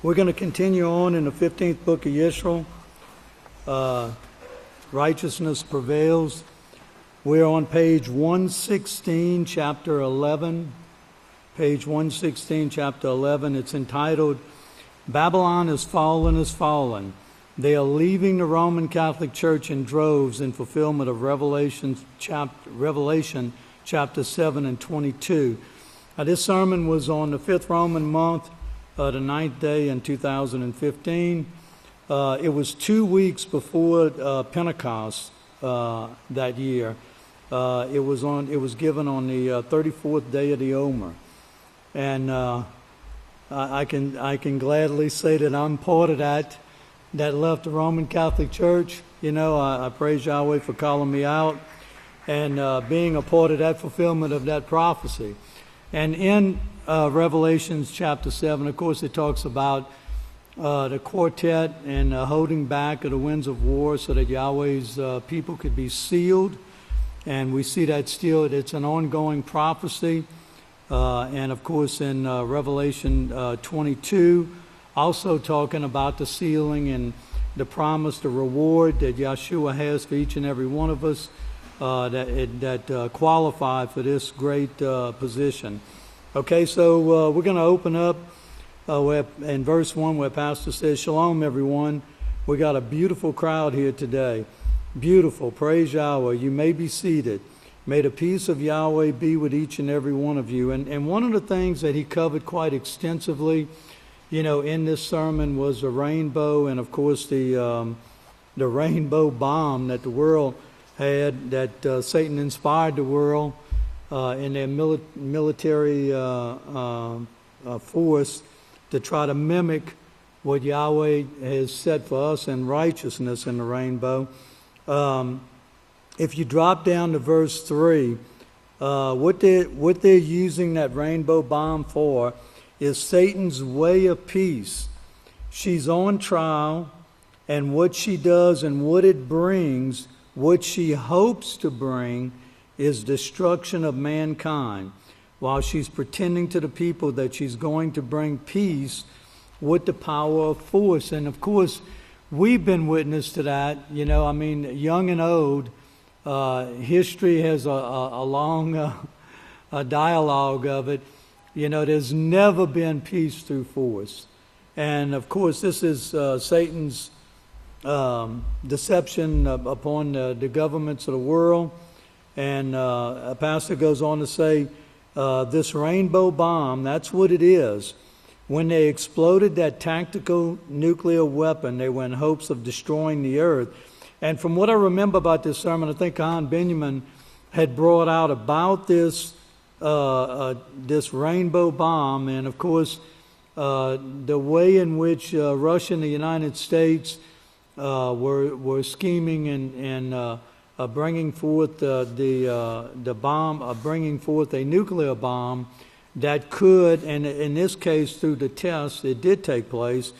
We're going to continue on in the 15th book of Yisrayl. Righteousness prevails. We're on page 116, chapter 11. Page 116, chapter 11. It's entitled, Babylon is fallen is fallen. They are leaving the Roman Catholic Church in droves in fulfillment of Revelation chapter 7 and 22. This sermon was on the 5th Roman month, the 9th day in 2015. It was 2 weeks before Pentecost that year. It was given on the 34th day of the Omer, and I can gladly say that I'm part of that left the Roman Catholic Church. You know, I praise Yahweh for calling me out and being a part of that fulfillment of that prophecy. And in Revelations chapter 7, of course, it talks about the quartet and holding back of the winds of war so that Yahweh's people could be sealed. And we see that still, it's an ongoing prophecy. And of course, in Revelation 22, also talking about the sealing and the promise, the reward that Yeshua has for each and every one of us that qualify for this great position. Okay, so we're going to open up in verse 1 where Pastor says, Shalom, everyone. We got a beautiful crowd here today. Beautiful. Praise Yahweh. You may be seated. May the peace of Yahweh be with each and every one of you. And one of the things that he covered quite extensively, you know, in this sermon was the rainbow, and of course the rainbow bomb that the world had, that Satan inspired the world in their military force to try to mimic what Yahweh has said for us in righteousness in the rainbow. If you drop down to verse 3, what they're using that rainbow bomb for is Satan's way of peace. She's on trial, and what she does and what it brings, what she hopes to bring, is destruction of mankind, while she's pretending to the people that she's going to bring peace with the power of force. And of course, we've been witness to that. You know, I mean, young and old, history has a long dialogue of it. You know, there's never been peace through force. And of course, this is Satan's deception upon the governments of the world. And a pastor goes on to say, this rainbow bomb, that's what it is. When they exploded that tactical nuclear weapon, they were in hopes of destroying the earth. And from what I remember about this sermon, I think Khan Benjamin had brought out about this rainbow bomb, and of course the way in which Russia and the United States were scheming and bringing forth the bomb, bringing forth a nuclear bomb that could, and in this case through the test, it did take place,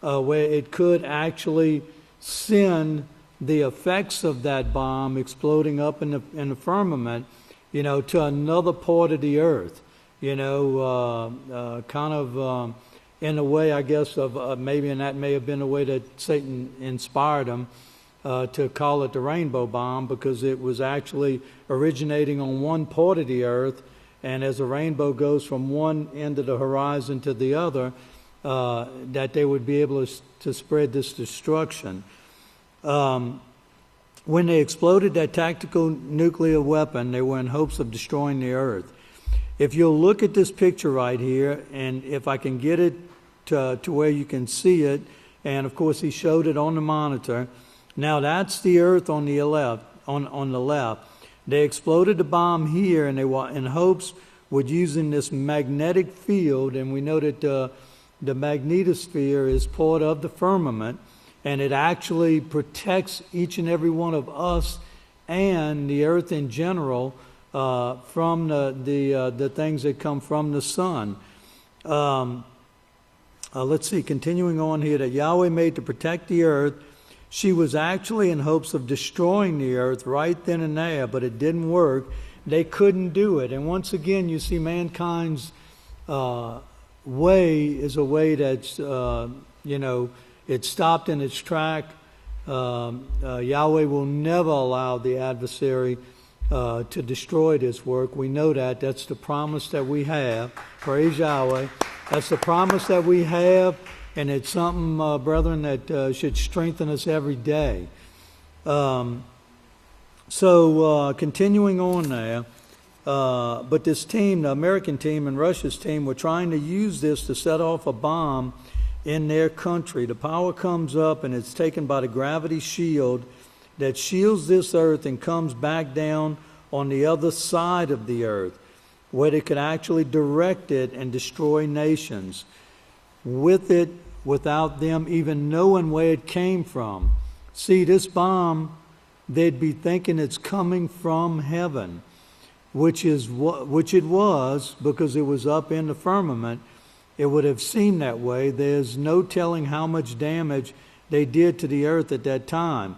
where it could actually send the effects of that bomb exploding up in the firmament, you know, to another part of the earth, you know, kind of in a way, I guess, of maybe, and that may have been the way that Satan inspired him to call it the rainbow bomb, because it was actually originating on one part of the earth, and as the rainbow goes from one end of the horizon to the other, that they would be able to spread this destruction. When they exploded that tactical nuclear weapon, they were in hopes of destroying the earth. If you'll look at this picture right here, and if I can get it to where you can see it, and of course he showed it on the monitor. Now that's the earth on the left. On the left, they exploded the bomb here, and they were in hopes with using this magnetic field, and we know that the magnetosphere is part of the firmament, and it actually protects each and every one of us and the earth in general from the things that come from the sun. Let's see, continuing on here, that Yahweh made to protect the earth. She was actually in hopes of destroying the earth right then and there, but it didn't work. They couldn't do it. And once again, you see mankind's way is a way that's, it's stopped in its track. Yahweh will never allow the adversary to destroy this work. We know that. That's the promise that we have. Praise Yahweh. That's the promise that we have, and it's something, brethren, that should strengthen us every day. Continuing on there, but this team, the American team and Russia's team, were trying to use this to set off a bomb in their country. The power comes up and it's taken by the gravity shield that shields this earth and comes back down on the other side of the earth, where they could actually direct it and destroy nations with it without them even knowing where it came from. See, this bomb, they'd be thinking it's coming from heaven, which it was, because it was up in the firmament. It would have seemed that way. There's no telling how much damage they did to the earth at that time.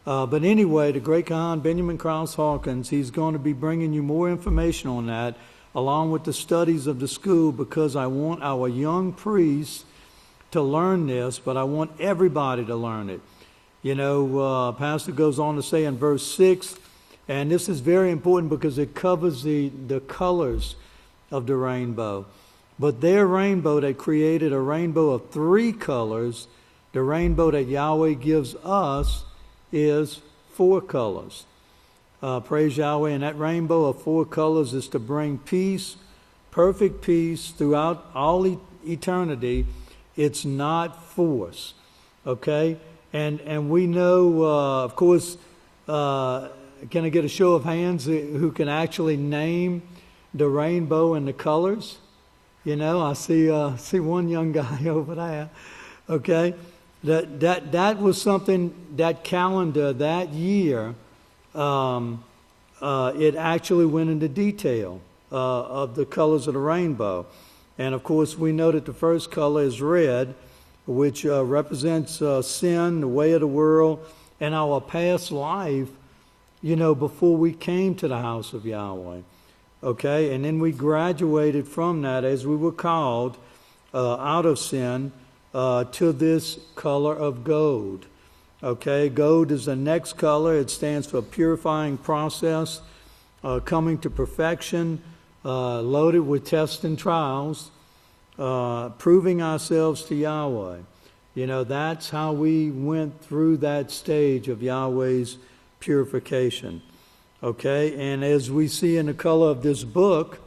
But anyway, the great Khan, Benjamin Krause Hawkins, he's going to be bringing you more information on that, along with the studies of the school, because I want our young priests to learn this, but I want everybody to learn it. Pastor goes on to say in verse 6, and this is very important because it covers the colors of the rainbow. But their rainbow, they created a rainbow of 3 colors. The rainbow that Yahweh gives us is 4 colors. Praise Yahweh. And that rainbow of 4 colors is to bring peace, perfect peace throughout all eternity. It's not force. Okay? And we know, of course, can I get a show of hands who can actually name the rainbow and the colors? I see one young guy over there. Okay? That was something, that calendar, that year, it actually went into detail of the colors of the rainbow. And of course, we know that the first color is red, which represents sin, the way of the world, and our past life, before we came to the house of Yahweh. Okay? And then we graduated from that as we were called out of sin to this color of gold. Okay? Gold is the next color. It stands for purifying process, coming to perfection, loaded with tests and trials, proving ourselves to Yahweh. That's how we went through that stage of Yahweh's purification. Okay, and as we see in the color of this book,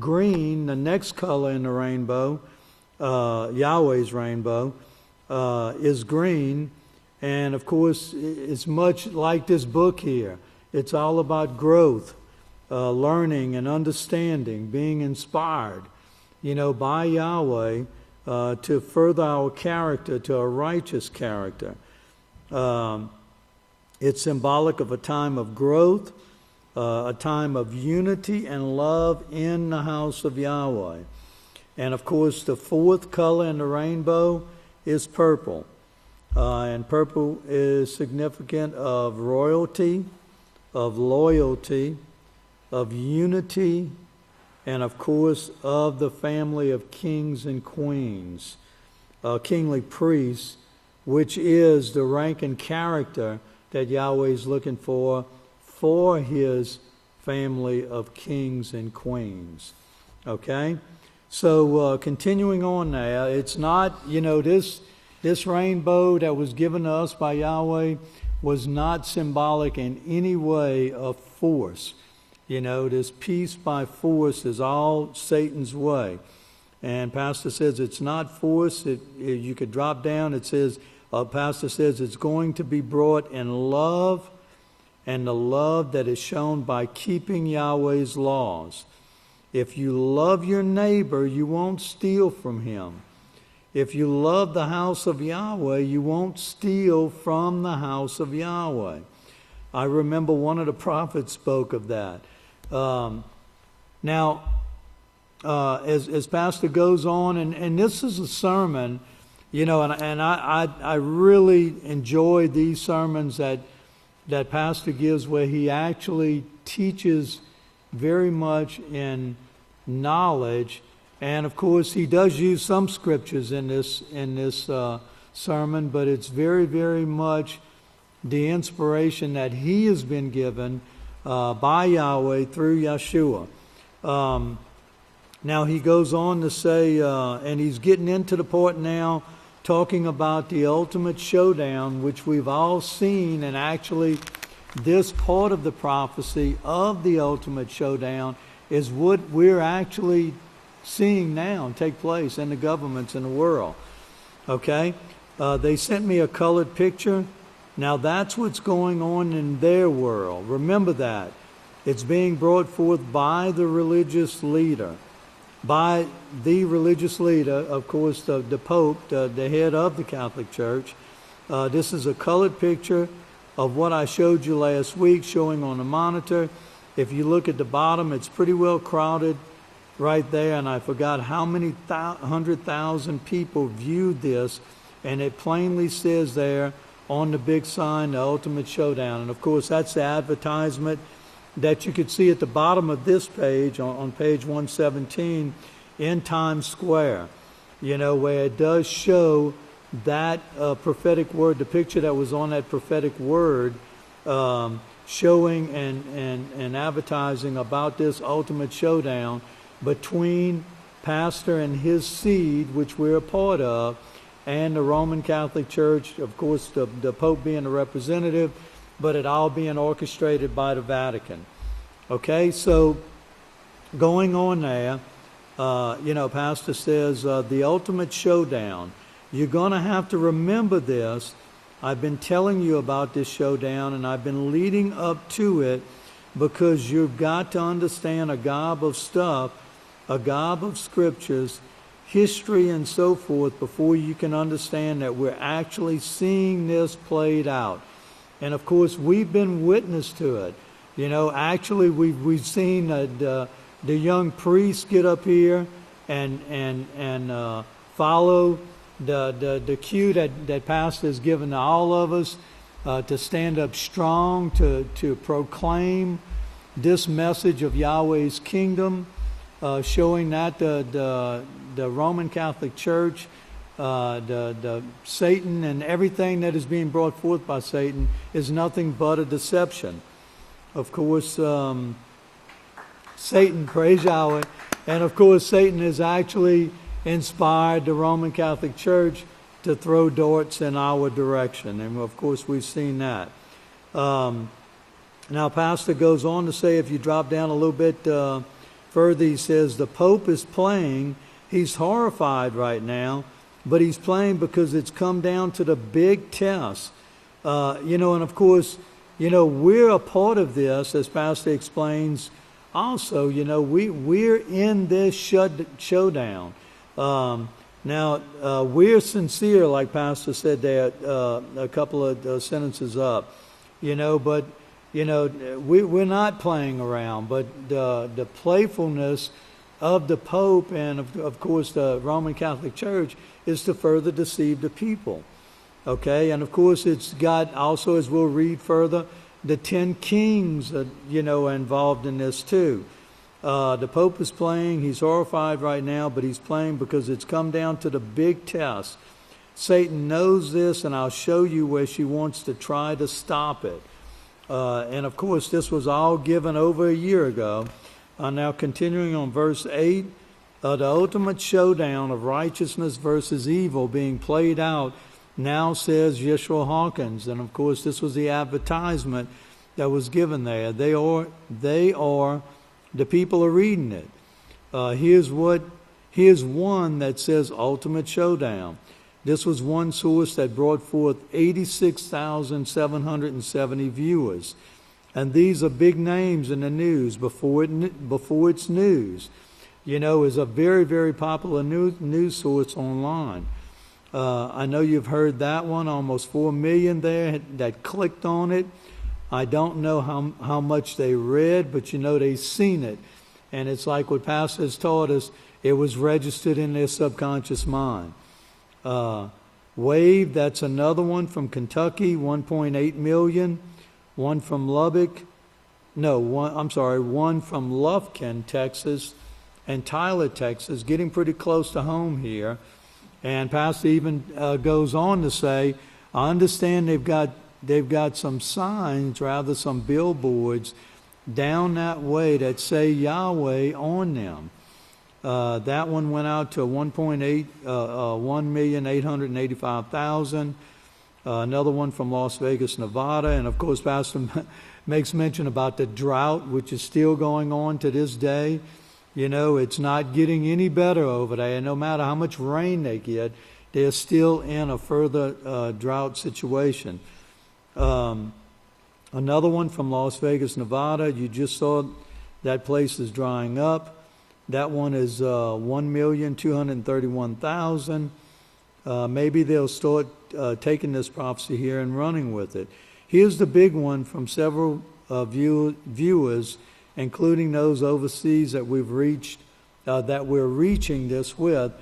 green, the next color in the rainbow, Yahweh's rainbow, is green. And of course, it's much like this book here. It's all about growth, learning and understanding, being inspired, by Yahweh to further our character to a righteous character. It's symbolic of a time of growth, a time of unity and love in the house of Yahweh. And of course, the 4th color in the rainbow is purple. And purple is significant of royalty, of loyalty, of unity, and of course, of the family of kings and queens, kingly priests, which is the rank and character that Yahweh is looking for his family of kings and queens. Okay? So continuing on now, it's not, this rainbow that was given to us by Yahweh was not symbolic in any way of force. This peace by force is all Satan's way. And Pastor says it's not force. You could drop down. It says, Pastor says it's going to be brought in love, and the love that is shown by keeping Yahweh's laws. If you love your neighbor, you won't steal from him. If you love the house of Yahweh, you won't steal from the house of Yahweh. I remember one of the prophets spoke of that. As Pastor goes on, and this is a sermon, and I really enjoy these sermons that Pastor gives, where he actually teaches very much in knowledge And of course, he does use some scriptures in this sermon, but it's very, very much the inspiration that he has been given by Yahweh through Yeshua. Now he goes on to say, and he's getting into the part now, talking about the ultimate showdown, which we've all seen, and actually this part of the prophecy of the ultimate showdown is what we're actually seeing now take place in the governments in the world. Okay? They sent me a colored picture. Now that's what's going on in their world. Remember that. It's being brought forth by the religious leader. By the religious leader, of course, the Pope, the head of the Catholic Church. This is a colored picture of what I showed you last week, showing on the monitor. If you look at the bottom, it's pretty well crowded right there, and I forgot how many 100,000 people viewed this, and it plainly says there on the big sign, the ultimate showdown. And of course, that's the advertisement that you could see at the bottom of this page, on page 117, in Times Square, where it does show that prophetic word, the picture that was on that prophetic word, showing and advertising about this ultimate showdown between pastor and his seed, which we're a part of, and the Roman Catholic Church, of course, the Pope being the representative, but it all being orchestrated by the Vatican. Okay, so going on there, Pastor says the ultimate showdown. You're going to have to remember this. I've been telling you about this showdown, and I've been leading up to it, because you've got to understand a gob of stuff, a gob of scriptures, history, and so forth, before you can understand that we're actually seeing this played out. And of course, we've been witness to it. Actually, we've seen the young priests get up here and follow the cue that Pastor has given to all of us to stand up strong, to proclaim this message of Yahweh's kingdom, showing that the Roman Catholic Church, the Satan and everything that is being brought forth by Satan is nothing but a deception. Of course, Satan, praise Yahweh, and of course Satan has actually inspired the Roman Catholic Church to throw darts in our direction, and of course we've seen that. Now Pastor goes on to say, if you drop down a little bit further, he says the Pope is playing. He's horrified right now, but he's playing because it's come down to the big test. And of course, we're a part of this, as Pastor explains also. We're in this showdown. Now, we're sincere, like Pastor said there a couple of sentences up, but, we're not playing around, but the playfulness of the Pope and, of course, the Roman Catholic Church is to further deceive the people. Okay, and of course it's got also, as we'll read further, the 10 kings, involved in this too. The Pope is playing. He's horrified right now, but he's playing because it's come down to the big test. Satan knows this, and I'll show you where she wants to try to stop it. And of course, this was all given over a year ago. Now continuing on verse 8, the ultimate showdown of righteousness versus evil being played out now, says Yisrayl Hawkins. And of course, this was the advertisement that was given there. They are, the people are reading it. Here's one that says ultimate showdown. This was one source that brought forth 86,770 viewers. And these are big names in the news before it's news. Is a very, very popular news source online. I know you've heard that one, almost 4 million there that clicked on it. I don't know how much they read, but they've seen it. And it's like what Pastor has taught us, it was registered in their subconscious mind. Wave, that's another one from Kentucky, 1.8 million. One from Lubbock, one from Lufkin, Texas, and Tyler, Texas, getting pretty close to home here. And Pastor even goes on to say, I understand they've got some signs, rather some billboards down that way that say Yahweh on them. That one went out to 1,885,000. Another one from Las Vegas, Nevada. And of course, Pastor makes mention about the drought, which is still going on to this day. You know, it's not getting any better over there. No matter how much rain they get, they're still in a further drought situation. Another one from Las Vegas, Nevada. You just saw that place is drying up. That one is 1,231,000. Maybe they'll start taking this prophecy here and running with it. Here's the big one from several viewers, including those overseas that we've reached, that we're reaching this with.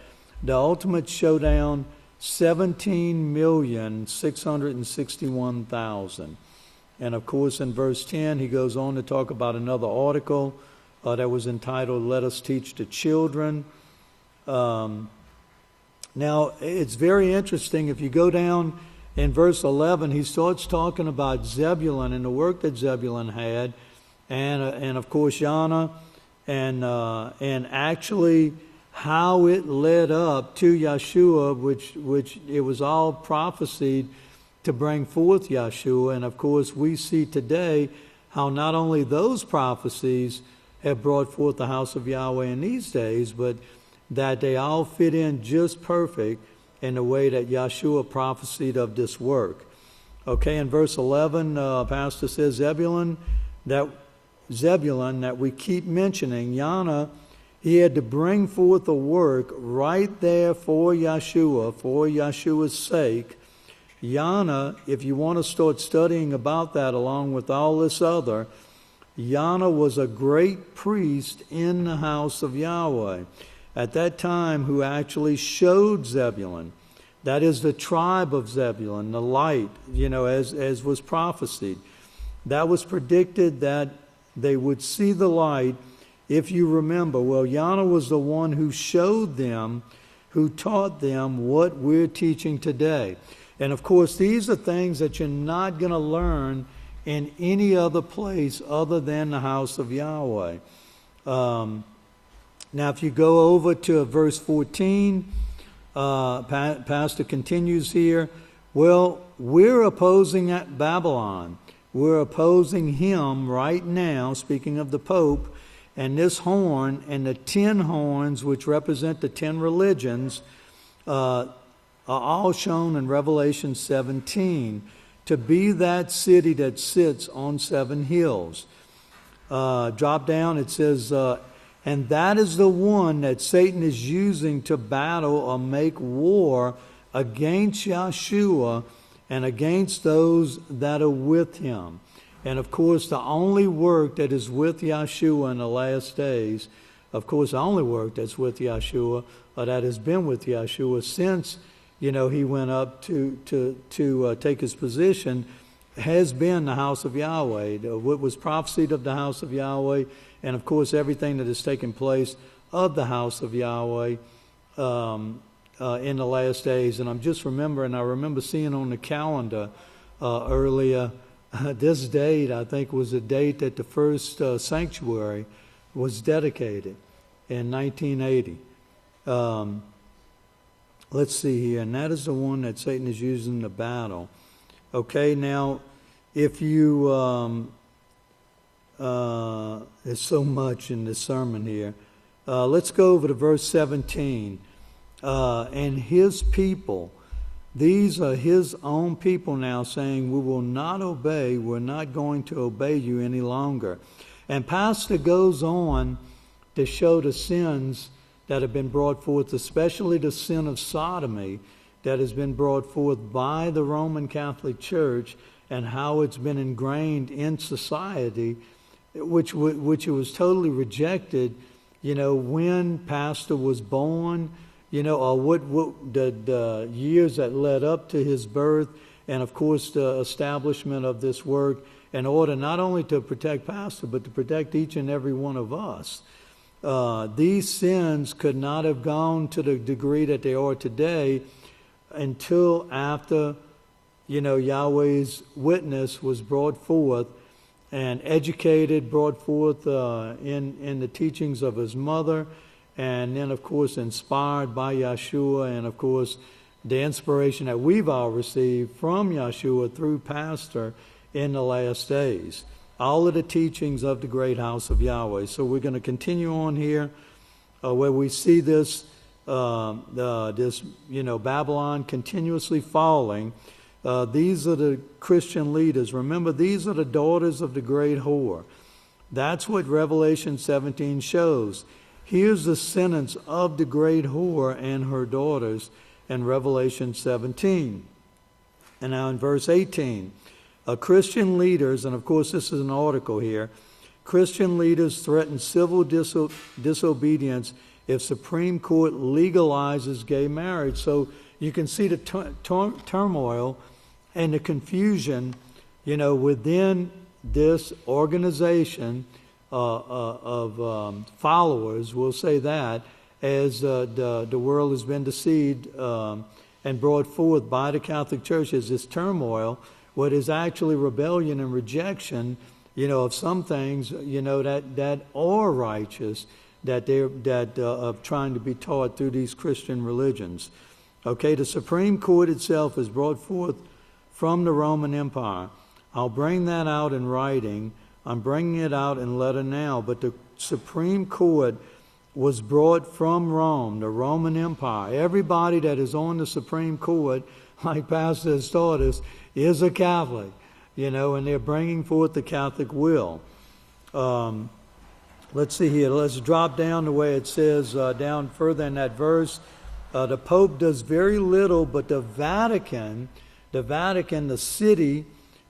The ultimate showdown, 17,661,000. And of course, in verse 10, he goes on to talk about another article that was entitled, Let Us Teach the Children. Now, it's very interesting. If you go down in verse 11, he starts talking about Zebulun and the work that Zebulun had, and of course, Yana, and actually how it led up to Yeshua, which it was all prophesied to bring forth Yeshua. And of course, we see today how not only those prophecies have brought forth the house of Yahweh in these days, but that they all fit in just perfect in the way that Yeshua prophesied of this work. Okay, in verse 11, Pastor says, Zebulun that we keep mentioning, Yana, he had to bring forth a work right there for Yeshua's sake. Yana, if you want to start studying about that along with all this other, Yana was a great priest in the house of Yahweh at that time who actually showed Zebulun. That is the tribe of Zebulun, the light, as was prophesied. That was predicted that they would see the light, if you remember. Well, Yana was the one who showed them, who taught them what we're teaching today. And of course, these are things that you're not going to learn in any other place other than the house of Yahweh. Now, if you go over to verse 14, Pastor continues here. Well, we're opposing at Babylon. We're opposing him right now, speaking of the Pope, and this horn and the 10 horns, which represent the 10 religions, are all shown in Revelation 17 to be that city that sits on 7 hills. Drop down, it says, and that is the one that Satan is using to battle or make war against Yeshua and against those that are with him. And of course, the only work that is with Yeshua in the last days, of course, the only work that's with Yeshua, or that has been with Yeshua since, he went up to take his position, has been the house of Yahweh. What was prophesied of the house of Yahweh, and of course, everything that has taken place of the house of Yahweh in the last days. And I'm just remembering, I remember seeing on the calendar earlier, this date, I think, was the date that the first sanctuary was dedicated in 1980. Let's see here, and that is the one that Satan is using to battle. Okay, now, if you, there's so much in this sermon here. Let's go over to verse 17. And his people, these are his own people now, saying, we will not obey, we're not going to obey you any longer. And Pastor goes on to show the sins that have been brought forth, especially the sin of sodomy that has been brought forth by the Roman Catholic Church, and how it's been ingrained in society, which it was totally rejected, when Pastor was born, or what the years that led up to his birth, and of course the establishment of this work in order not only to protect Pastor, but to protect each and every one of us. these sins could not have gone to the degree that they are today until after, Yahweh's witness was brought forth and educated, brought forth in the teachings of his mother, and then, of course, inspired by Yeshua, and, of course, the inspiration that we've all received from Yeshua through Pastor in the last days. All of the teachings of the great house of Yahweh. So we're going to continue on here where we see this, Babylon continuously falling. These are the Christian leaders. Remember, these are the daughters of the great whore. That's what Revelation 17 shows. Here's the sentence of the great whore and her daughters in Revelation 17. And now in verse 18. Christian leaders, and of course this is an article here, Christian leaders threaten civil disobedience if Supreme Court legalizes gay marriage. So you can see the turmoil and the confusion, within this organization of followers, we'll say that, as the world has been deceived and brought forth by the Catholic Church as this turmoil. What is actually rebellion and rejection, of some things, that are righteous, that of trying to be taught through these Christian religions. Okay, the Supreme Court itself is brought forth from the Roman Empire. I'll bring that out in writing. I'm bringing it out in letter now. But the Supreme Court was brought from Rome, the Roman Empire. Everybody that is on the Supreme Court, like Pastor has taught us, is a Catholic, and they're bringing forth the Catholic will. Let's see here. Let's drop down the way it says down further in that verse. The Pope does very little, but the Vatican, the city,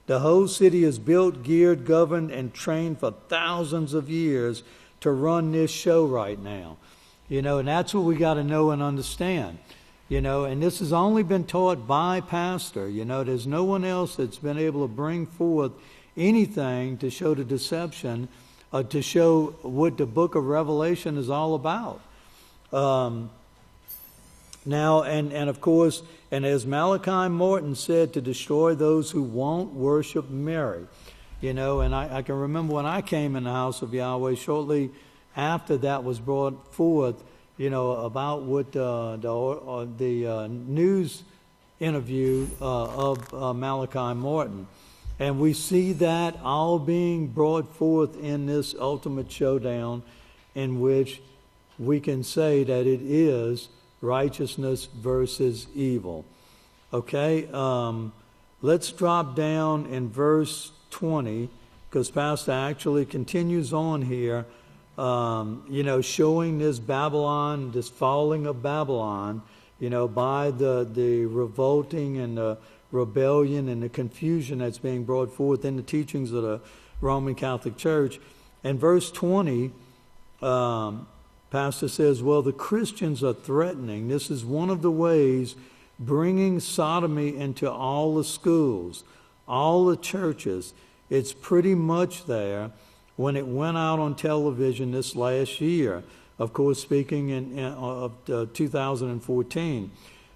the whole city is built, geared, governed, and trained for thousands of years to run this show right now. And that's what we got to know and understand. And this has only been taught by Pastor. There's no one else that's been able to bring forth anything to show the deception, to show what the book of Revelation is all about. Now, and of course, and as Malachi Morton said, to destroy those who won't worship Mary. And I can remember when I came in the House of Yahweh, shortly after that was brought forth, about what the news interview of Malachi Morton. And we see that all being brought forth in this ultimate showdown in which we can say that it is righteousness versus evil. Okay, let's drop down in verse 20, because Pastor actually continues on here, showing this Babylon, this falling of Babylon, by the revolting and the rebellion and the confusion that's being brought forth in the teachings of the Roman Catholic Church. And verse 20, Pastor says, well, the Christians are threatening. This is one of the ways bringing sodomy into all the schools, all the churches. It's pretty much there when it went out on television this last year. Of course, speaking of 2014.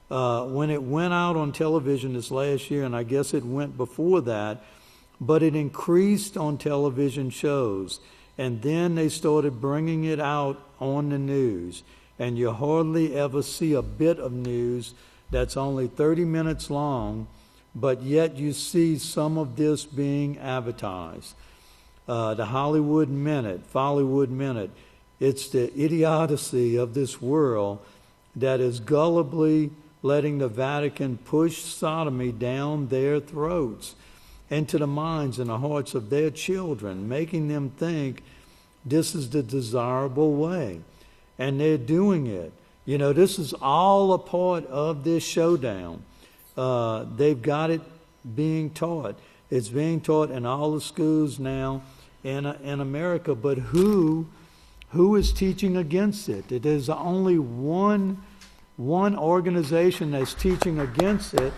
When it went out on television this last year, and I guess it went before that, but it increased on television shows. And then they started bringing it out on the news. And you hardly ever see a bit of news that's only 30 minutes long, but yet you see some of this being advertised. The Hollywood Minute, it's the idiocy of this world that is gullibly letting the Vatican push sodomy down their throats into the minds and the hearts of their children, making them think this is the desirable way. And they're doing it. This is all a part of this showdown. They've got it being taught. It's being taught in all the schools now in America. But who is teaching against it? There's only one organization that's teaching against it.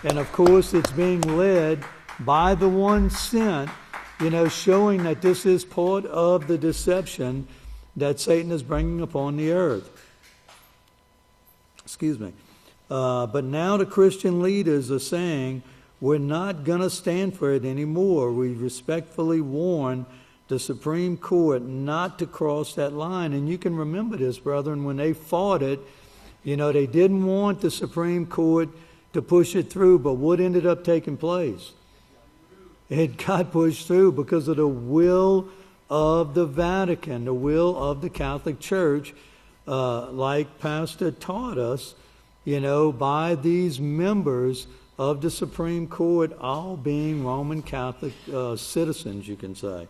And of course, it's being led by the one sent, showing that this is part of the deception that Satan is bringing upon the earth. Excuse me. But now the Christian leaders are saying, we're not going to stand for it anymore. We respectfully warn the Supreme Court not to cross that line. And you can remember this, brethren, when they fought it, they didn't want the Supreme Court to push it through, but what ended up taking place? It got pushed through because of the will of the Vatican, the will of the Catholic Church, like Pastor taught us, by these members of the Supreme Court, all being Roman Catholic citizens, you can say.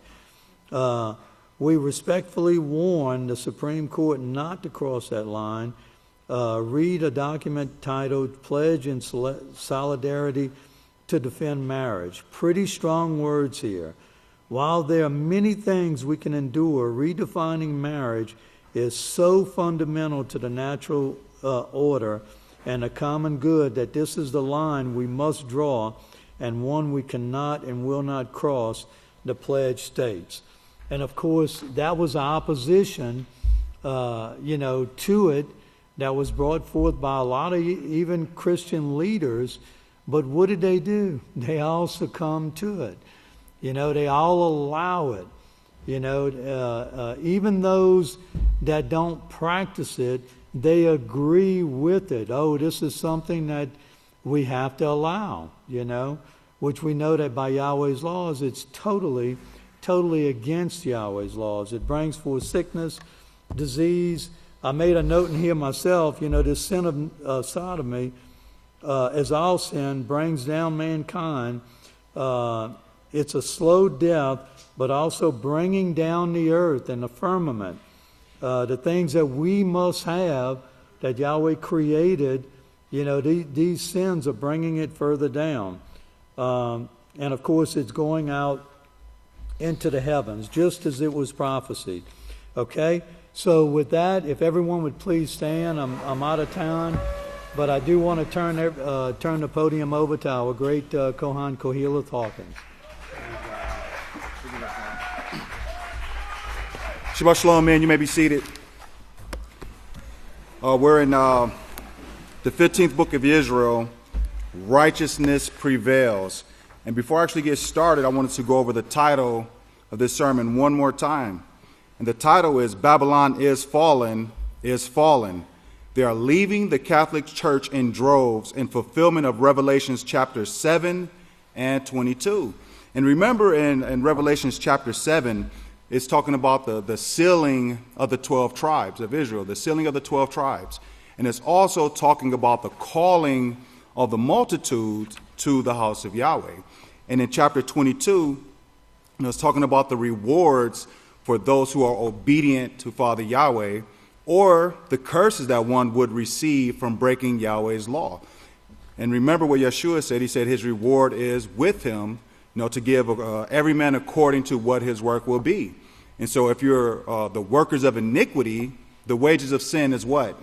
We respectfully warn the Supreme Court not to cross that line. Read a document titled Pledge in Solidarity to Defend Marriage. Pretty strong words here. While there are many things we can endure, redefining marriage is so fundamental to the natural order and the common good that this is the line we must draw, and one we cannot and will not cross, the pledge states. And of course, that was opposition, to it, that was brought forth by a lot of even Christian leaders. But what did they do? They all succumbed to it. They all allow it. Even those that don't practice it, they agree with it. Oh, this is something that we have to allow, which we know that by Yahweh's laws, it's totally against Yahweh's laws. It brings forth sickness, disease. I made a note in here myself, this sin of sodomy, as all sin, brings down mankind. It's a slow death, but also bringing down the earth and the firmament. The things that we must have, that Yahweh created, these sins are bringing it further down. And of course, it's going out into the heavens, just as it was prophesied. Okay? So with that, if everyone would please stand, I'm out of time, but I do want to turn the podium over to our great Kohan Koheleth Hawkins. Shabbat Shalom, man. You may be seated. We're in the 15th book of Yisrayl, Righteousness Prevails. And before I actually get started, I wanted to go over the title of this sermon one more time. And the title is Babylon is Fallen, is Fallen. They are leaving the Catholic Church in droves in fulfillment of Revelations chapter 7 and 22. And remember in Revelations chapter 7, it's talking about the sealing of the 12 tribes of Israel, the sealing of the 12 tribes. And it's also talking about the calling of the multitudes to the house of Yahweh. And in chapter 22, it's talking about the rewards for those who are obedient to Father Yahweh, or the curses that one would receive from breaking Yahweh's law. And remember what Yeshua said. He said his reward is with him, to give every man according to what his work will be. And so if you're the workers of iniquity, the wages of sin is what?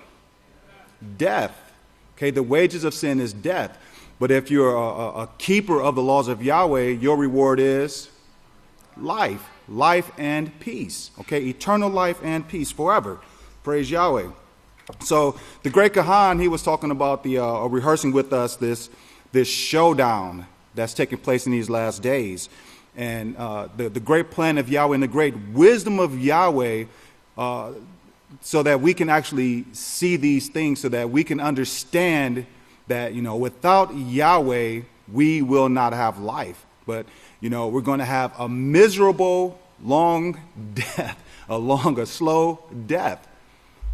Death. Okay, the wages of sin is death. But if you're a keeper of the laws of Yahweh, your reward is life. Life and peace. Okay, eternal life and peace forever. Praise Yahweh. So the great Kahan, he was talking about rehearsing with us this showdown that's taking place in these last days. And the great plan of Yahweh and the great wisdom of Yahweh, so that we can actually see these things, so that we can understand that, without Yahweh, we will not have life. But, we're going to have a miserable, long death, a slow death.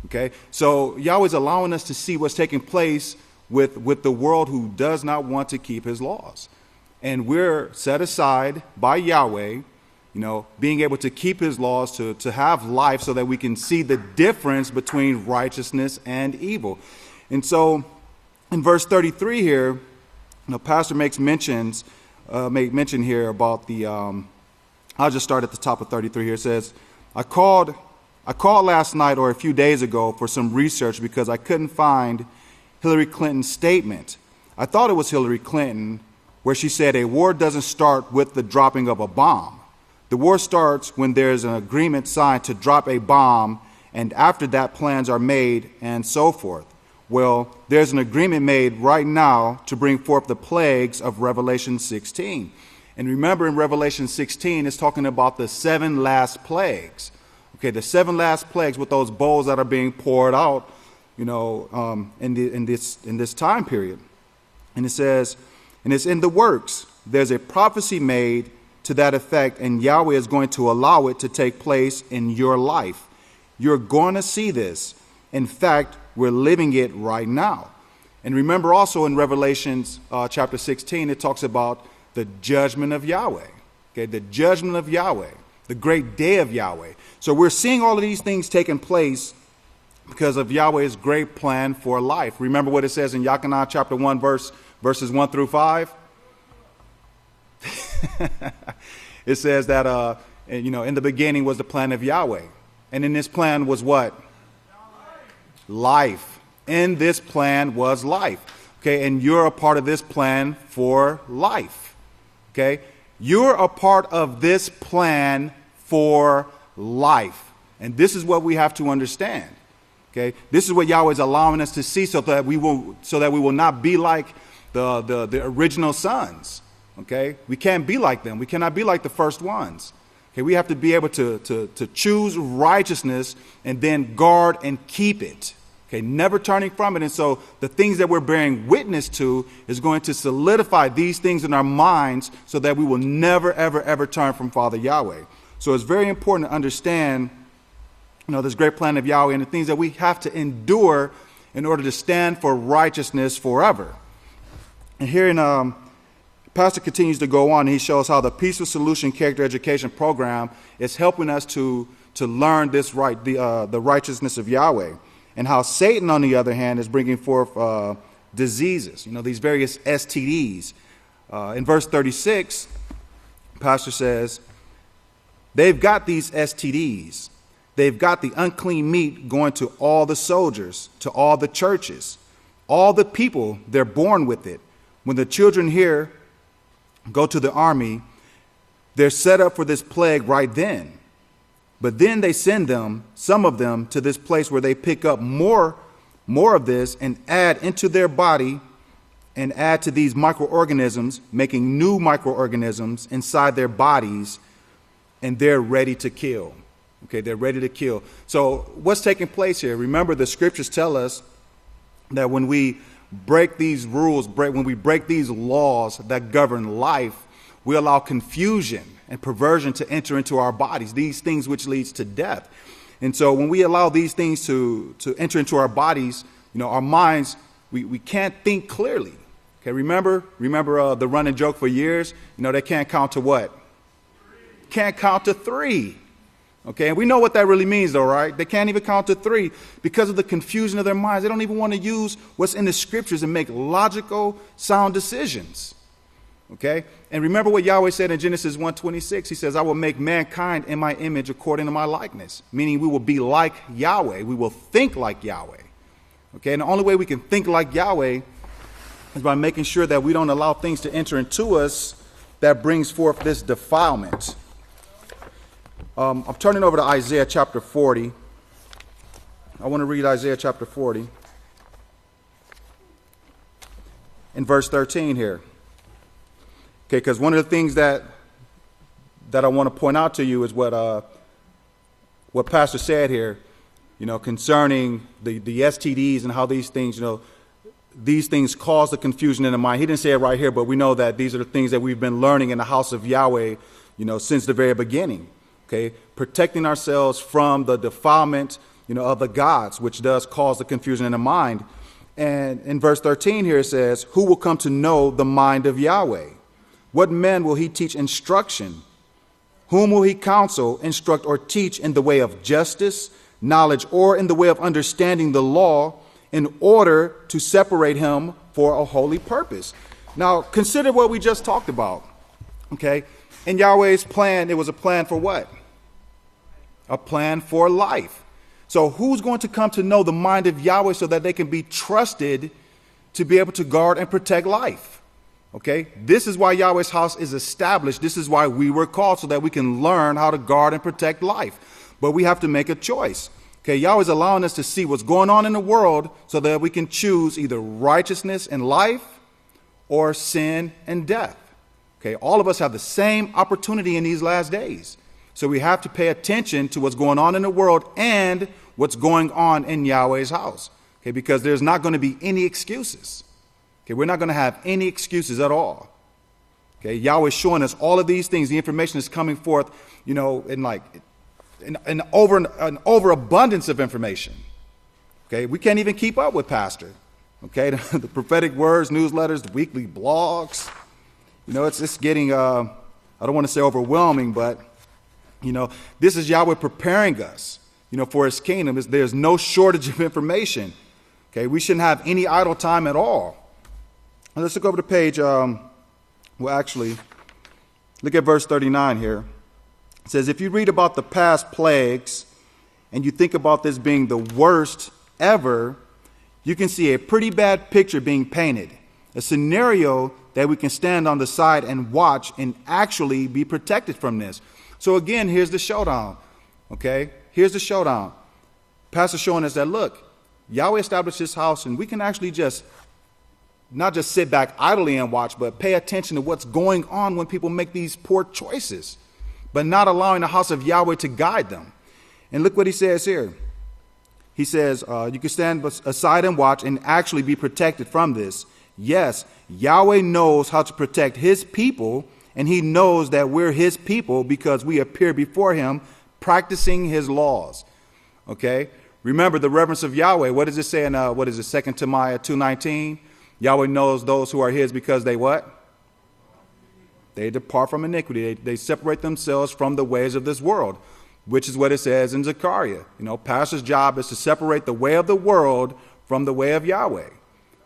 Okay, so Yahweh's allowing us to see what's taking place with the world who does not want to keep his laws. And we're set aside by Yahweh, being able to keep his laws, to have life, so that we can see the difference between righteousness and evil. And so in verse 33 here, Pastor makes mention here about I'll just start at the top of 33 here. It says, I called last night or a few days ago for some research because I couldn't find Hillary Clinton's statement. I thought it was Hillary Clinton, where she said a war doesn't start with the dropping of a bomb. The war starts when there's an agreement signed to drop a bomb, and after that plans are made and so forth. Well, there's an agreement made right now to bring forth the plagues of Revelation 16. And remember, in Revelation 16, it's talking about the 7 last plagues. Okay, the 7 last plagues with those bowls that are being poured out, in this time period. And it says, and it's in the works. There's a prophecy made to that effect, and Yahweh is going to allow it to take place in your life. You're going to see this. In fact, we're living it right now. And remember also in Revelation chapter 16, it talks about the judgment of Yahweh. Okay, the judgment of Yahweh, the great day of Yahweh. So we're seeing all of these things taking place because of Yahweh's great plan for life. Remember what it says in Yachanah chapter 1, verses 1 through 5? It says that, in the beginning was the plan of Yahweh. And in this plan was what? Life. In this plan was life. Okay, and you're a part of this plan for life. Okay, you're a part of this plan for life. And this is what we have to understand. Okay, this is what Yahweh is allowing us to see so that we will not be like the original sons. Okay, we can't be like them. We cannot be like the first ones. Okay, we have to be able to choose righteousness and then guard and keep it. Okay, never turning from it. And so the things that we're bearing witness to is going to solidify these things in our minds so that we will never, ever, ever turn from Father Yahweh. So it's very important to understand, this great plan of Yahweh and the things that we have to endure in order to stand for righteousness forever. And here in Pastor continues to go on, and he shows how the Peaceful Solution Character Education Program is helping us to learn this the righteousness of Yahweh, and how Satan, on the other hand, is bringing forth diseases, these various STDs. In verse 36, Pastor says, they've got these STDs. They've got the unclean meat going to all the soldiers, to all the churches, all the people, they're born with it. When the children here go to the army, they're set up for this plague right then. But then they send them, some of them, to this place where they pick up more of this and add into their body and add to these microorganisms, making new microorganisms inside their bodies, and they're ready to kill. Okay, they're ready to kill. So what's taking place here? Remember, the scriptures tell us that when we break these rules, when we break these laws that govern life, we allow confusion and perversion to enter into our bodies, these things which leads to death. And so when we allow these things to enter into our bodies, our minds, we can't think clearly. Okay, remember the running joke for years? They can't count to what? Can't count to 3. Okay, and we know what that really means, though, right? They can't even count to 3 because of the confusion of their minds. They don't even want to use what's in the scriptures and make logical, sound decisions. Okay, and remember what Yahweh said in Genesis 1:26. He says, I will make mankind in my image according to my likeness, meaning we will be like Yahweh. We will think like Yahweh. Okay, and the only way we can think like Yahweh is by making sure that we don't allow things to enter into us that brings forth this defilement. I'm turning over to Isaiah chapter 40. I want to read Isaiah chapter 40 in verse 13 here. Okay, because one of the things that I want to point out to you is what Pastor said here, concerning the STDs and how these things cause the confusion in the mind. He didn't say it right here, but we know that these are the things that we've been learning in the House of Yahweh, since the very beginning. Okay, protecting ourselves from the defilement, of the gods, which does cause the confusion in the mind. And in verse 13 here it says, who will come to know the mind of Yahweh? What man will he teach instruction? Whom will he counsel, instruct, or teach in the way of justice, knowledge, or in the way of understanding the law, in order to separate him for a holy purpose? Now, consider what we just talked about. Okay, in Yahweh's plan, it was a plan for what? A plan for life. So who's going to come to know the mind of Yahweh so that they can be trusted to be able to guard and protect life? Okay, this is why Yahweh's house is established. This is why we were called, so that we can learn how to guard and protect life. But we have to make a choice. Okay, Yahweh's allowing us to see what's going on in the world so that we can choose either righteousness and life or sin and death. Okay, all of us have the same opportunity in these last days. So we have to pay attention to what's going on in the world and what's going on in Yahweh's house. Okay, because there's not going to be any excuses. Okay, we're not going to have any excuses at all. Okay, Yahweh's showing us all of these things. The information is coming forth, in an overabundance of information. Okay, we can't even keep up with Pastor. Okay, the prophetic words, newsletters, the weekly blogs. It's getting, I don't want to say overwhelming, but, this is Yahweh preparing us, for his kingdom. There's no shortage of information. Okay, we shouldn't have any idle time at all. Let's look over the page. Actually, look at verse 39 here. It says, if you read about the past plagues and you think about this being the worst ever, you can see a pretty bad picture being painted, a scenario that we can stand on the side and watch and actually be protected from this. So again, here's the showdown. Okay, here's the showdown. Pastor's showing us that, look, Yahweh established his house, and we can actually not just sit back idly and watch, but pay attention to what's going on when people make these poor choices, but not allowing the house of Yahweh to guide them. And look what he says here. He says, you can stand aside and watch and actually be protected from this. Yes, Yahweh knows how to protect his people, and he knows that we're his people because we appear before him practicing his laws. Okay? Remember the reverence of Yahweh. What does it say in, 2 Timothy 2:19? Yahweh knows those who are his because they what? They depart from iniquity. They separate themselves from the ways of this world, which is what it says in Zechariah. Pastor's job is to separate the way of the world from the way of Yahweh.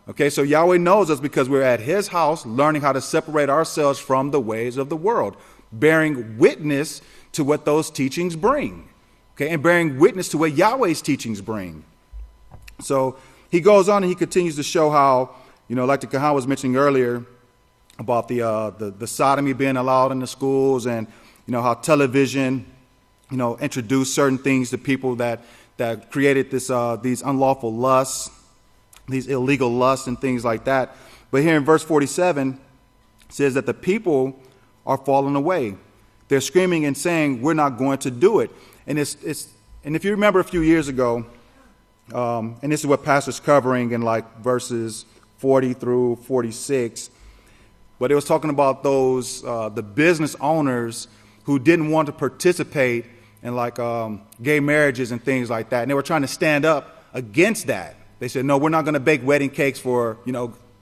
Okay, so Yahweh knows us because we're at his house learning how to separate ourselves from the ways of the world, bearing witness to what those teachings bring. Okay, and bearing witness to what Yahweh's teachings bring. So he goes on and he continues to show how, like the Kahan was mentioning earlier about the sodomy being allowed in the schools, and, how television, introduced certain things to people that created these unlawful lusts, these illegal lusts and things like that. But here in verse 47, it says that the people are falling away. They're screaming and saying, we're not going to do it. And and if you remember a few years ago, and this is what Pastor's covering in like verses 40 through 46, but it was talking about those, the business owners who didn't want to participate in like gay marriages and things like that. And they were trying to stand up against that. They said, no, we're not going to bake wedding cakes for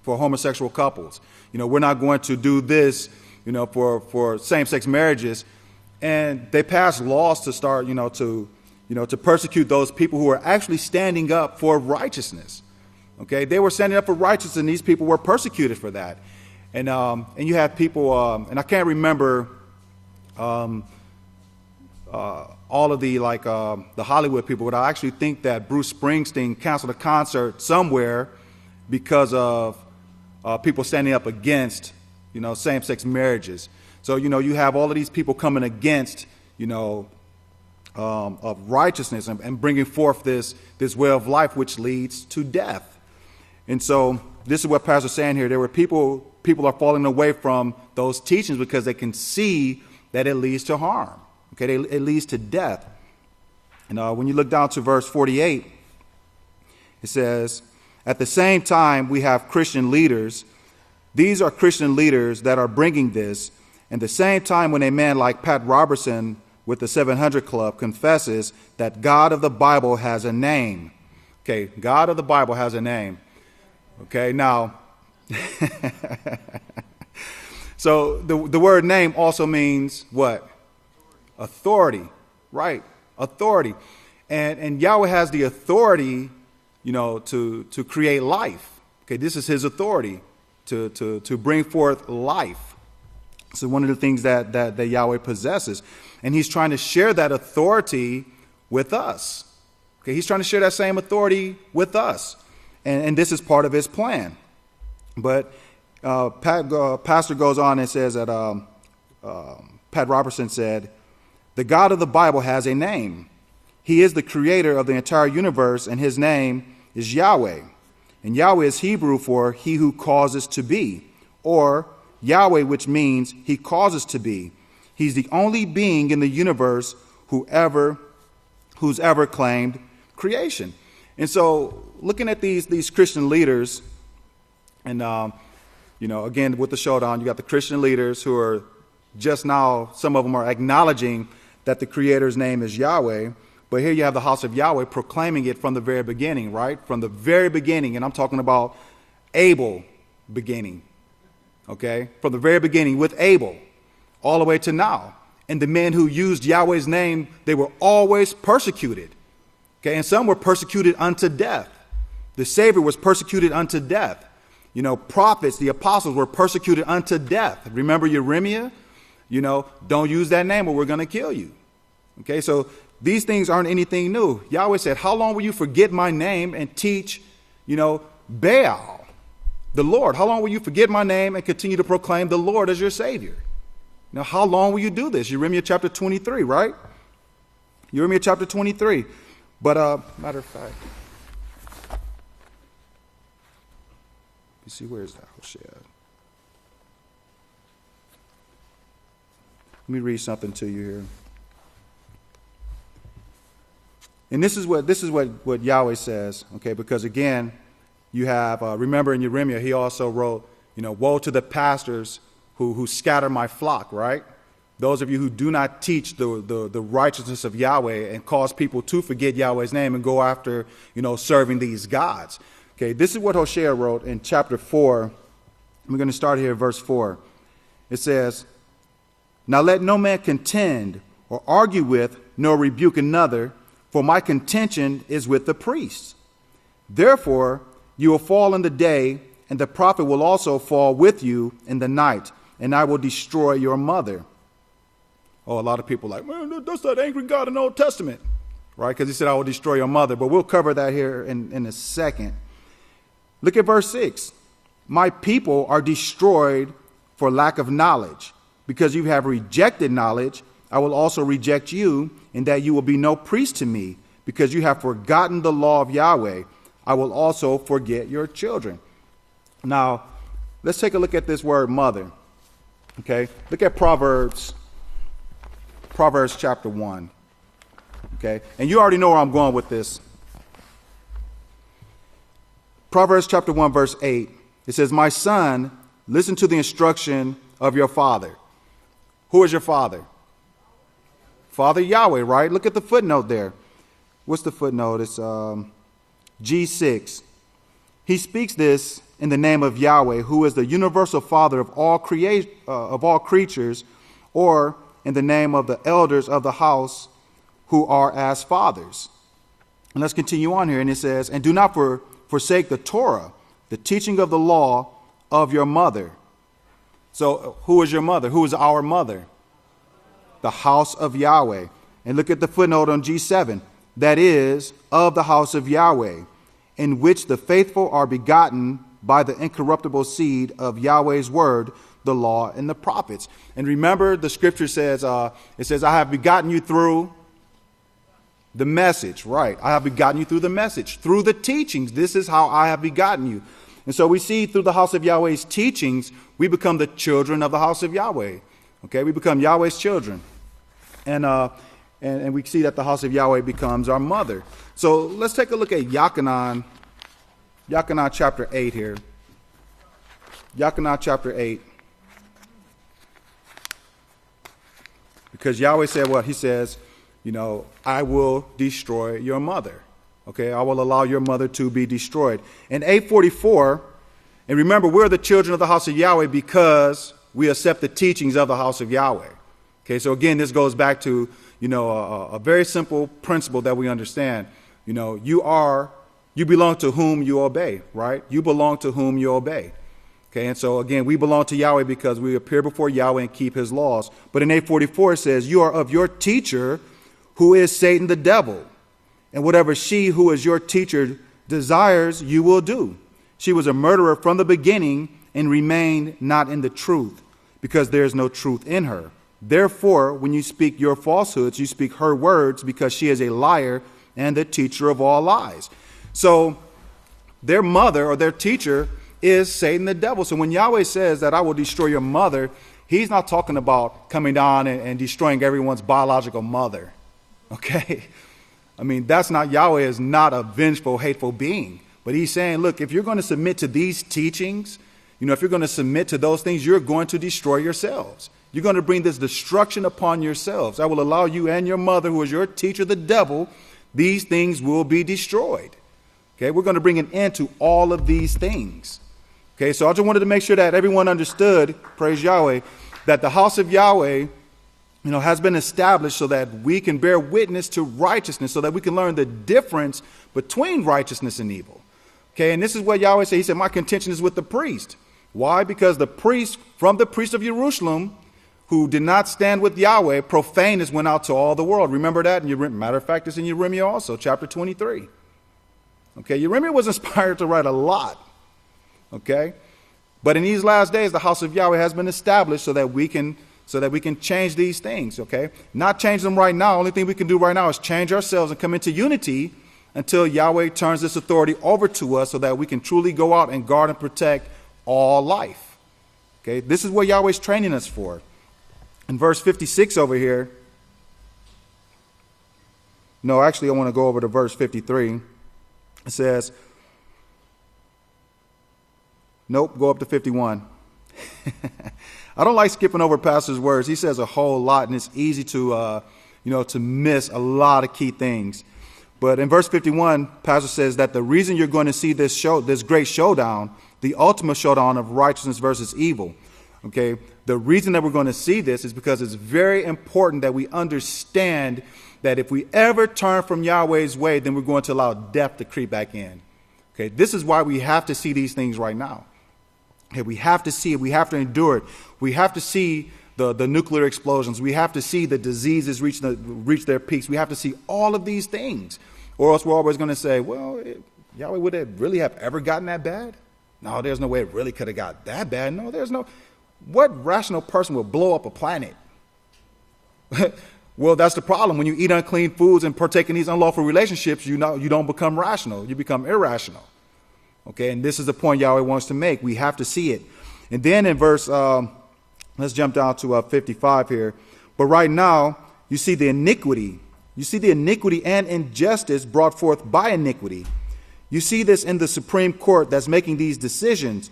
homosexual couples. We're not going to do this, for same-sex marriages. And they passed laws to start, to persecute those people who are actually standing up for righteousness. Okay, they were standing up for righteousness, and these people were persecuted for that. And you have people, and I can't remember all of the the Hollywood people, but I actually think that Bruce Springsteen canceled a concert somewhere because of people standing up against same-sex marriages. So you have all of these people coming against of righteousness and bringing forth this way of life which leads to death. And so this is what Pastor's saying here. There were people are falling away from those teachings because they can see that it leads to harm. Okay, it leads to death. And when you look down to verse 48, it says, at the same time, we have Christian leaders. These are Christian leaders that are bringing this. And the same time when a man like Pat Robertson with the 700 Club confesses that God of the Bible has a name. Okay, God of the Bible has a name. Okay, now, so the word name also means what? Authority, right? Authority. And Yahweh has the authority, to create life. Okay, this is his authority to bring forth life. So one of the things that Yahweh possesses. And he's trying to share that authority with us. Okay, he's trying to share that same authority with us. And this is part of his plan. But Pastor goes on and says that Pat Robertson said, "The God of the Bible has a name. He is the creator of the entire universe, and his name is Yahweh. And Yahweh is Hebrew for he who causes to be, or Yahweh, which means he causes to be. He's the only being in the universe who's ever claimed creation." And so looking at these Christian leaders, and again, with the showdown, you got the Christian leaders who are just now, some of them are acknowledging that the Creator's name is Yahweh. But here you have the House of Yahweh proclaiming it from the very beginning, right? From the very beginning. And I'm talking about Abel beginning, okay? From the very beginning with Abel all the way to now. And the men who used Yahweh's name, they were always persecuted, okay? And some were persecuted unto death. The Savior was persecuted unto death. Prophets, the apostles were persecuted unto death. Remember Yirmiah? Don't use that name or we're going to kill you. Okay, so these things aren't anything new. Yahweh said, how long will you forget my name and teach, Baal, the Lord? How long will you forget my name and continue to proclaim the Lord as your Savior? Now, how long will you do this? Yirmiah chapter 23, right? Yirmiah chapter 23. But, matter of fact, you see, where is that? Hosea? Let me read something to you here. And this is what Yahweh says, okay? Because again, you have, remember in Yirmiah, he also wrote, woe to the pastors who scatter my flock, right? Those of you who do not teach the righteousness of Yahweh and cause people to forget Yahweh's name and go after, serving these gods. Okay, this is what Hosea wrote in chapter 4. We're going to start here at verse 4. It says, "Now let no man contend or argue with nor rebuke another, for my contention is with the priests. Therefore you will fall in the day, and the prophet will also fall with you in the night, and I will destroy your mother." Oh, a lot of people are like, man, that's that angry God in the Old Testament, right? Because he said, I will destroy your mother. But we'll cover that here in a second. Look at verse 6. "My people are destroyed for lack of knowledge. Because you have rejected knowledge, I will also reject you, in that you will be no priest to me. Because you have forgotten the law of Yahweh, I will also forget your children." Now, let's take a look at this word mother. Okay, look at Proverbs chapter 1. Okay, and you already know where I'm going with this. Proverbs chapter 1, verse 8. It says, "My son, listen to the instruction of your father." Who is your father? Father Yahweh, right? Look at the footnote there. What's the footnote? It's G6. "He speaks this in the name of Yahweh, who is the universal father of all creatures, or in the name of the elders of the house who are as fathers." And let's continue on here. And it says, "And do not forsake the Torah, the teaching of the law of your mother." So who is your mother? Who is our mother? The house of Yahweh. And look at the footnote on G7. "That is, of the house of Yahweh, in which the faithful are begotten by the incorruptible seed of Yahweh's word, the law and the prophets." And remember, the scripture says, "I have begotten you through the message," right? I have begotten you through the message, through the teachings. This is how I have begotten you. And so we see through the house of Yahweh's teachings, we become the children of the house of Yahweh. Okay, we become Yahweh's children. And we see that the house of Yahweh becomes our mother. So let's take a look at Yachanan chapter 8 here. Yachanan chapter 8. Because Yahweh said what? He says, I will destroy your mother. Okay, I will allow your mother to be destroyed. In 8:44, and remember, we're the children of the house of Yahweh because we accept the teachings of the house of Yahweh. Okay, so again, this goes back to, a very simple principle that we understand. You belong to whom you obey, right? You belong to whom you obey. Okay, and so again, we belong to Yahweh because we appear before Yahweh and keep his laws. But in 8:44 it says, "You are of your teacher, who is Satan the devil. And whatever she who is your teacher desires, you will do. She was a murderer from the beginning and remain not in the truth, because there is no truth in her. Therefore, when you speak your falsehoods, you speak her words, because she is a liar and the teacher of all lies. So their mother or their teacher is Satan the devil. So when Yahweh says that I will destroy your mother, he's not talking about coming down and destroying everyone's biological mother. Okay? I mean, that's not, Yahweh is not a vengeful, hateful being. But he's saying, look, if you're going to submit to these teachings, if you're going to submit to those things, you're going to destroy yourselves. You're going to bring this destruction upon yourselves. I will allow you and your mother, who is your teacher, the devil, these things will be destroyed. Okay, we're going to bring an end to all of these things. Okay, so I just wanted to make sure that everyone understood, praise Yahweh, that the house of Yahweh, has been established so that we can bear witness to righteousness, so that we can learn the difference between righteousness and evil. Okay, and this is what Yahweh said. He said, my contention is with the priest. Why? Because the priest of Jerusalem, who did not stand with Yahweh, profaners, went out to all the world. Remember that? Matter of fact, it's in Yisrayl also, chapter 23. Okay, Yisrayl was inspired to write a lot. Okay, but in these last days, the house of Yahweh has been established so that we can change these things. Okay, not change them right now. Only thing we can do right now is change ourselves and come into unity until Yahweh turns this authority over to us, so that we can truly go out and guard and protect all life. Okay, this is what Yahweh's training us for. In verse 56 over here, no, actually I want to go over to verse 53. It says, nope, go up to 51. I don't like skipping over pastor's words. He says a whole lot, and it's easy to miss a lot of key things. But in verse 51, pastor says that the reason you're going to see this great showdown, the ultimate showdown of righteousness versus evil, okay, the reason that we're going to see this is because it's very important that we understand that if we ever turn from Yahweh's way, then we're going to allow death to creep back in. Okay, this is why we have to see these things right now. Okay, we have to see it. We have to endure it. We have to see the nuclear explosions. We have to see the diseases reach their peaks. We have to see all of these things. Or else we're always going to say, well, Yahweh, would it really have ever gotten that bad? No, there's no way it really could have got that bad. No, there's no. What rational person would blow up a planet? Well, that's the problem. When you eat unclean foods and partake in these unlawful relationships, you don't become rational. You become irrational. Okay, and this is the point Yahweh wants to make. We have to see it. And then in verse, let's jump down to 55 here. But right now, you see the iniquity. You see the iniquity and injustice brought forth by iniquity. You see this in the Supreme Court that's making these decisions.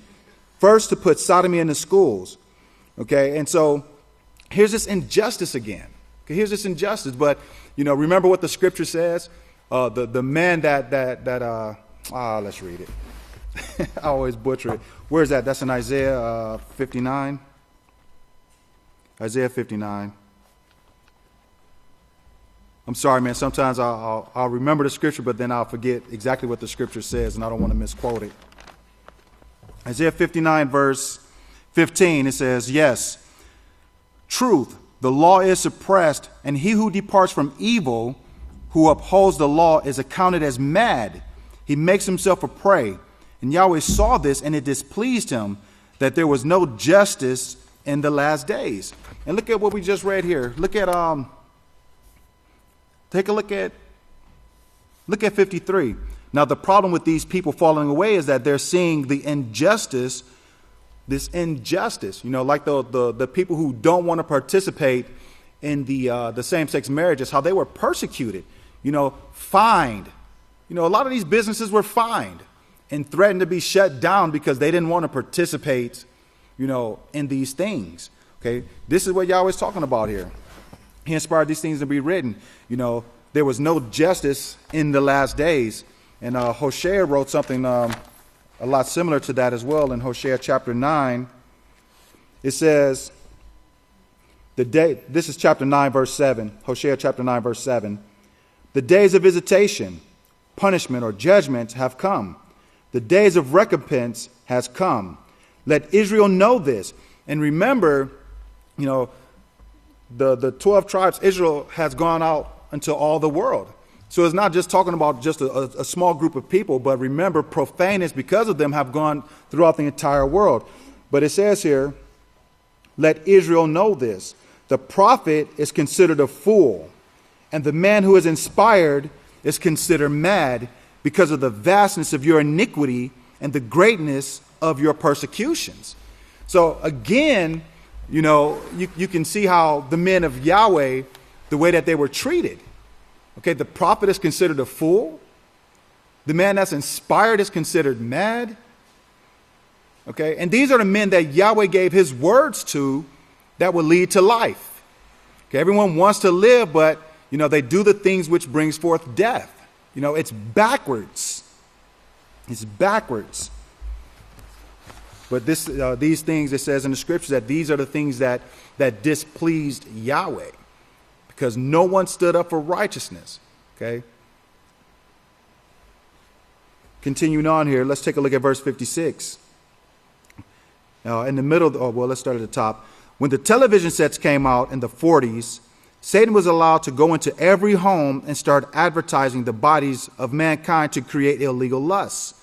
First, to put sodomy in the schools. Okay, and so here's this injustice again. Okay, here's this injustice. But, remember what the scripture says? The man let's read it. I always butcher it. Where is that? That's in Isaiah 59. Isaiah 59. I'm sorry, man. Sometimes I'll remember the scripture, but then I'll forget exactly what the scripture says, and I don't want to misquote it. Isaiah 59, verse 15, it says, yes, truth, the law is suppressed, and he who departs from evil, who upholds the law, is accounted as mad. He makes himself a prey. And Yahweh saw this, and it displeased him that there was no justice in the last days. And look at what we just read here. Take a look at 53. Now, the problem with these people falling away is that they're seeing the injustice, this injustice, like the people who don't want to participate in the same-sex marriages, how they were persecuted, fined. A lot of these businesses were fined and threatened to be shut down because they didn't want to participate, in these things. Okay, this is what Yahweh's talking about here. He inspired these things to be written. There was no justice in the last days. And Hosea wrote something a lot similar to that as well. In Hosea chapter 9, it says, this is chapter 9, verse 7. Hosea chapter 9, verse 7. The days of visitation, punishment, or judgment have come. The days of recompense has come. Let Israel know this. And remember, the 12 tribes, Israel has gone out into all the world. So it's not just talking about just a small group of people, but remember, profaners, because of them, have gone throughout the entire world. But it says here, let Israel know this. The prophet is considered a fool, and the man who is inspired is considered mad because of the vastness of your iniquity and the greatness of your persecutions. So again, you can see how the men of Yahweh, the way that they were treated. Okay, the prophet is considered a fool. The man that's inspired is considered mad. Okay, and these are the men that Yahweh gave his words to that will lead to life. Okay, everyone wants to live, but, they do the things which brings forth death. It's backwards. It's backwards. But these things, it says in the scriptures that these are the things that displeased Yahweh, because no one stood up for righteousness. Okay. Continuing on here, let's take a look at verse 56. In the middle, let's start at the top. When the television sets came out in the 40s, Satan was allowed to go into every home and start advertising the bodies of mankind to create illegal lusts.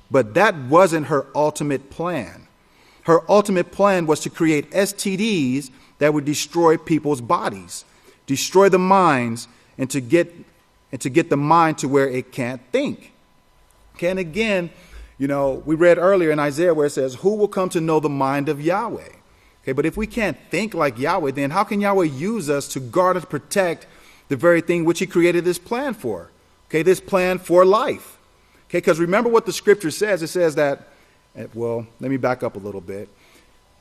But that wasn't her ultimate plan. Her ultimate plan was to create STDs that would destroy people's bodies, destroy the minds, and to get the mind to where it can't think. Okay, and again, we read earlier in Isaiah where it says, who will come to know the mind of Yahweh? Okay, but if we can't think like Yahweh, then how can Yahweh use us to guard and protect the very thing which he created this plan for? Okay, this plan for life. Okay, because remember what the scripture says. It says that, let me back up a little bit.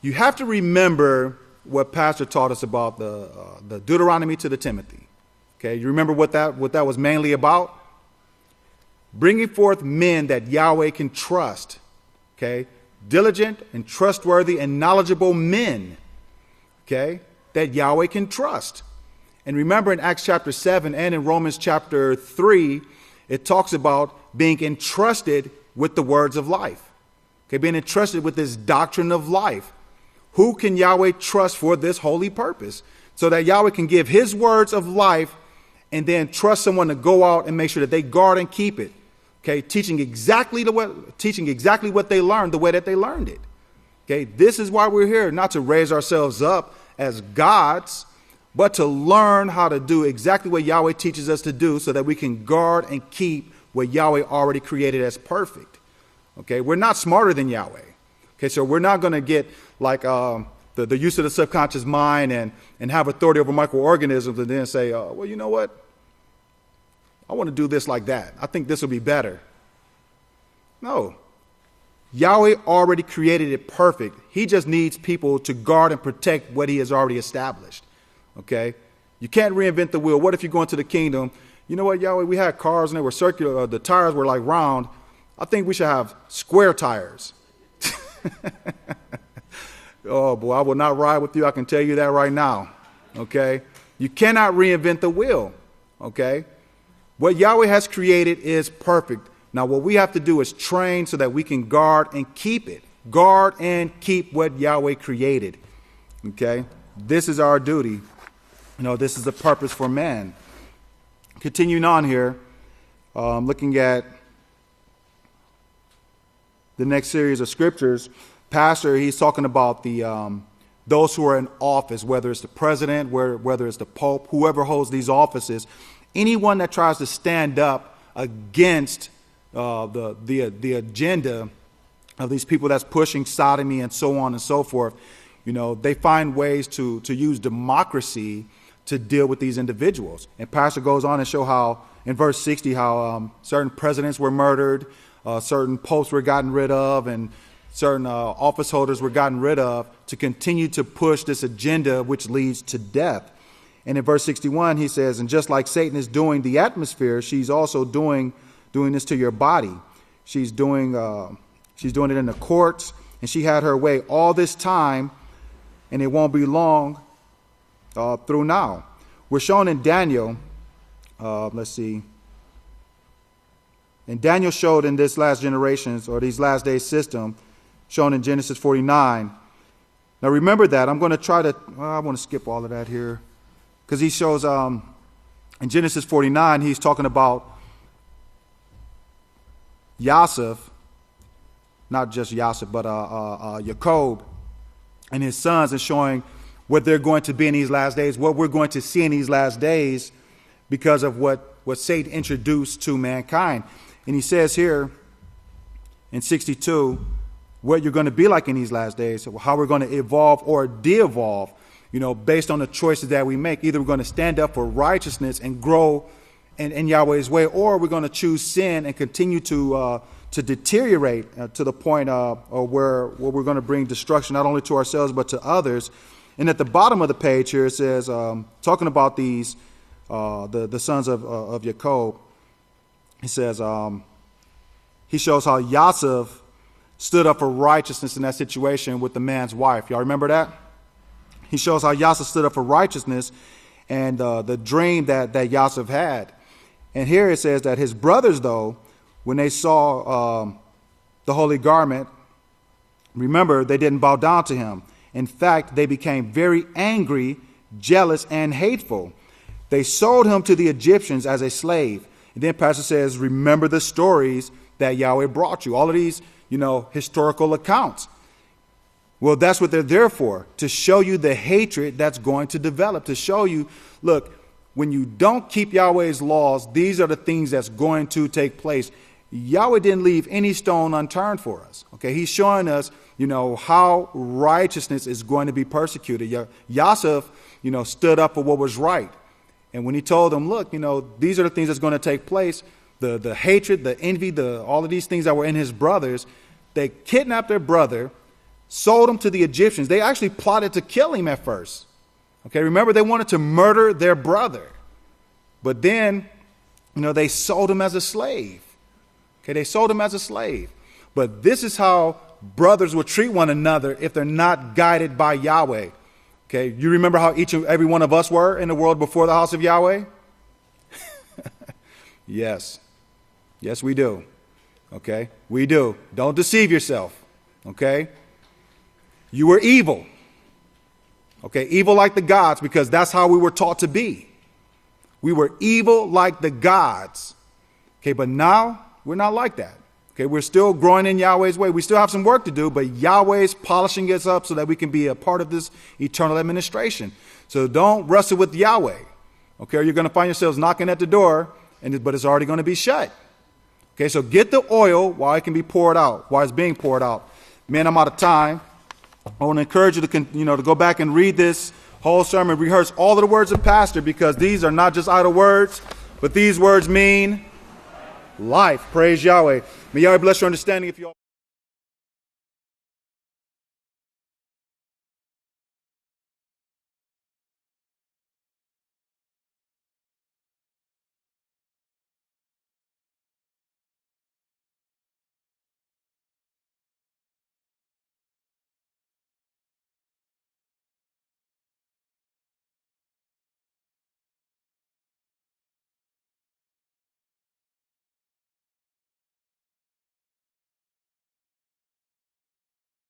You have to remember what Pastor taught us about the Deuteronomy to the Timothy. Okay, you remember what that was mainly about? Bringing forth men that Yahweh can trust. Okay, diligent and trustworthy and knowledgeable men. Okay, that Yahweh can trust. And remember in Acts chapter 7 and in Romans chapter 3, it talks about being entrusted with the words of life. Okay, being entrusted with this doctrine of life. Who can Yahweh trust for this holy purpose? So that Yahweh can give his words of life and then trust someone to go out and make sure that they guard and keep it. Okay, teaching exactly what they learned the way that they learned it. Okay, this is why we're here, not to raise ourselves up as gods, but to learn how to do exactly what Yahweh teaches us to do so that we can guard and keep what Yahweh already created as perfect. Okay, we're not smarter than Yahweh. Okay, so we're not going to get like the use of the subconscious mind and have authority over microorganisms and then say, well, you know what? I want to do this like that. I think this will be better. No. Yahweh already created it perfect. He just needs people to guard and protect what he has already established. Okay? You can't reinvent the wheel. What if you go into the kingdom? You know what, Yahweh? We had cars and they were circular. The tires were like round. I think we should have square tires. Oh, boy, I will not ride with you. I can tell you that right now. Okay? You cannot reinvent the wheel. Okay? What Yahweh has created is perfect. Now, what we have to do is train so that we can guard and keep it. Guard and keep what Yahweh created. Okay? This is our duty. This is the purpose for man. Continuing on here, looking at the next series of scriptures, Pastor, he's talking about those who are in office, whether it's the president, whether it's the Pope, whoever holds these offices. Anyone that tries to stand up against the agenda of these people that's pushing sodomy and so on and so forth, they find ways to use democracy to deal with these individuals. And Pastor goes on and show how, in verse 60, how certain presidents were murdered, certain popes were gotten rid of, and certain office holders were gotten rid of to continue to push this agenda which leads to death. And in verse 61, he says, and just like Satan is doing the atmosphere, she's also doing this to your body. She's doing it in the courts, and she had her way all this time, and it won't be long through now. We're shown in Daniel, let's see. And Daniel showed in this last generations, or these last days system, shown in Genesis 49. Now remember that. I'm going to try to, I want to skip all of that here. Because he shows in Genesis 49, he's talking about Yosef not just Yosef, but Jacob and his sons, and showing what they're going to be in these last days, what we're going to see in these last days because of what Satan introduced to mankind. And he says here in 62, what you're going to be like in these last days, how we're going to evolve or de-evolve, based on the choices that we make. Either we're going to stand up for righteousness and grow in Yahweh's way, or we're going to choose sin and continue to deteriorate to the point where we're going to bring destruction not only to ourselves but to others. And at the bottom of the page here it says, talking about these, the sons of Jacob, he says, he shows how Yosef stood up for righteousness in that situation with the man's wife. Y'all remember that? He shows how Yosef stood up for righteousness and the dream that Yosef had. And here it says that his brothers, though, when they saw the holy garment, remember, they didn't bow down to him. In fact, they became very angry, jealous, and hateful. They sold him to the Egyptians as a slave. And then Pastor says, remember the stories that Yahweh brought you. All of these, historical accounts. Well, that's what they're there for, to show you the hatred that's going to develop, to show you, look, when you don't keep Yahweh's laws, these are the things that's going to take place. Yahweh didn't leave any stone unturned for us. Okay, he's showing us, how righteousness is going to be persecuted. Yosef, stood up for what was right. And when he told them, look, these are the things that's going to take place, the hatred, the envy, all of these things that were in his brothers, they kidnapped their brother, sold him to the Egyptians. They actually plotted to kill him at first. Okay, remember, they wanted to murder their brother. But then, they sold him as a slave. Okay, they sold him as a slave. But this is how brothers will treat one another if they're not guided by Yahweh. Okay, you remember how each and every one of us were in the world before the house of Yahweh? Yes. Yes, we do. Okay, we do. Don't deceive yourself. Okay? You were evil. Okay, evil like the gods, because that's how we were taught to be. We were evil like the gods. Okay, but now we're not like that. Okay, we're still growing in Yahweh's way. We still have some work to do, but Yahweh's polishing us up so that we can be a part of this eternal administration. So don't wrestle with Yahweh. Okay, or you're going to find yourselves knocking at the door, but it's already going to be shut. Okay, so get the oil while it can be poured out, while it's being poured out. Man, I'm out of time. I want to encourage you to go back and read this whole sermon, rehearse all of the words of Pastor, because these are not just idle words, but these words mean life. Praise Yahweh. May Yahweh bless your understanding if you all